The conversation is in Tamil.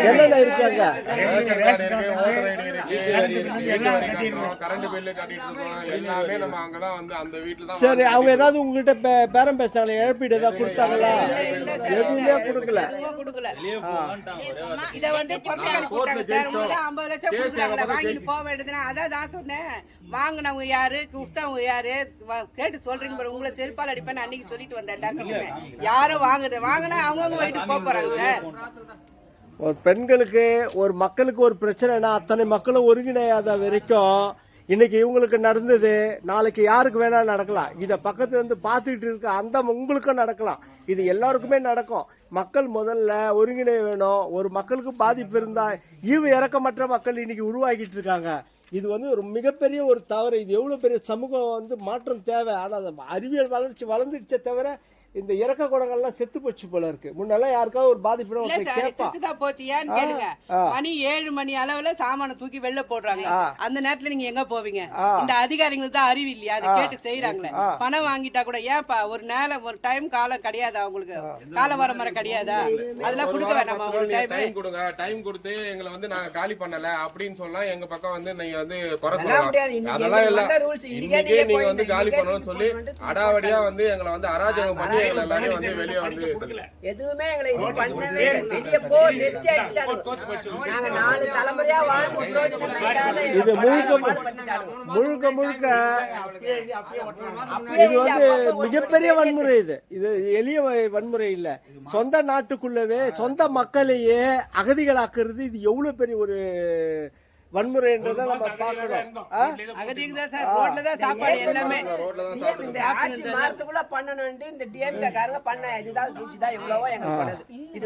என்னென்ன இருக்காங்க? சரி, அவங்க ஏதாவது உங்ககிட்ட பேரம் பேசினாங்களா? இழப்பீடு ஏதாவது கொடுத்தாங்களா? எதுவுமே கொடுக்கல. இத வந்து 50 லட்சம் கொடுக்குறாங்க, வாங்கிட்டு போக வேண்டியதுன்னா அதான் நான் சொன்னேன். வாங்கினவங்க யாரு, கொடுத்தவங்க யாரு கேட்டு சொல்றீங்க பாரு. உங்களை செருப்பால் அடிப்பேன்னு அன்னைக்கு சொல்லிட்டு வந்தேன் எல்லாருக்குமே. யாரும் வாங்கினா அவங்கவுங்க வீட்டுக்கு போக போறாங்க சார். ஒரு பெண்களுக்கு ஒரு மக்களுக்கு ஒரு பிரச்சனைனா அத்தனை மக்களும் ஒருங்கிணையாத வரைக்கும் இன்னைக்கு இவங்களுக்கு நடந்தது நாளைக்கு யாருக்கு வேணாலும் நடக்கலாம். இதை பக்கத்துல இருந்து பார்த்துக்கிட்டு இருக்க அந்த உங்களுக்கும் நடக்கலாம். இது எல்லாருக்குமே நடக்கும். மக்கள் முதல்ல ஒருங்கிணைய வேணும். ஒரு மக்களுக்கு பாதிப்பு இருந்தா ஈவு இறக்கமற்ற மக்கள் இன்னைக்கு உருவாக்கிட்டு இருக்காங்க. இது வந்து ஒரு மிகப்பெரிய ஒரு தவறு. இது எவ்வளவு பெரிய சமூகம் வந்து மாற்றம் தேவை. ஆனால் அறிவியல் வளர்ச்சி வளர்ந்துடுச்சே தவிர இந்த இறக்க குணங்கள்லாம் செத்து போச்சு போல இருக்கு. முன்னெல்லாம் யாருக்காவது ஒரு பாதிப்பு போச்சு ஏன்னு கேளுங்க. மணி 7 மணி அளவுல சாமான தூக்கி வெளில போடுறாங்க. அந்த நேரத்துல நீங்க எங்க போவீங்க? இந்த அதிகாரிகளுக்கு தான் அறிவு இல்லையா? அதை கேட்டு செய்யறாங்களே. பணம் வாங்கிட்டா கூட ஏன்பா ஒரு நேரம் ஒரு டைம் காலம் கிடையாதா? உங்களுக்கு கால வரமுறை கிடையாதா? அதெல்லாம் கொடுக்க வேண்டாமா? டைம் கொடுங்க, டைம் கொடுத்து எங்களை வந்து நாங்க காலி பண்ணல அப்படின்னு சொன்னா எங்க பக்கம் வந்து நீங்க வந்து குறை சொல்லலாம். அதெல்லாம் இல்ல. இன்னைக்கே நீங்க வந்து காலி பண்ணணும்னு சொல்லி அடாவடியா வந்து எங்களை வந்து அராஜகம் பண்ணி எல்லாரும் வந்து வெளியே வந்து எதுவுமே எங்களை இது பண்ணவே வெளியே போ நெத்தி அடிச்சாங்க. நாங்க 4 தலைமுறையா வாழ்ந்து பிரயோஜனம். இது முழுக்க முழுக்க இது வந்து மிகப்பெரிய வன்முறை. இது எளிய வன்முறை இல்ல. சொந்த நாட்டுக்குள்ளவே சொந்த மக்களையே அகதிகளாக்குறது இது எவ்வளவு பெரிய ஒரு வன்முறைன்றதை நம்ம பார்க்கணும். ஆட்சி மாறத்துக்குள்ள பண்ணணும். இந்த டிஎம்கே காரங்க பண்ண இதுதான் சூழ்ச்சி தான் எவ்வளவோ எங்களுக்கு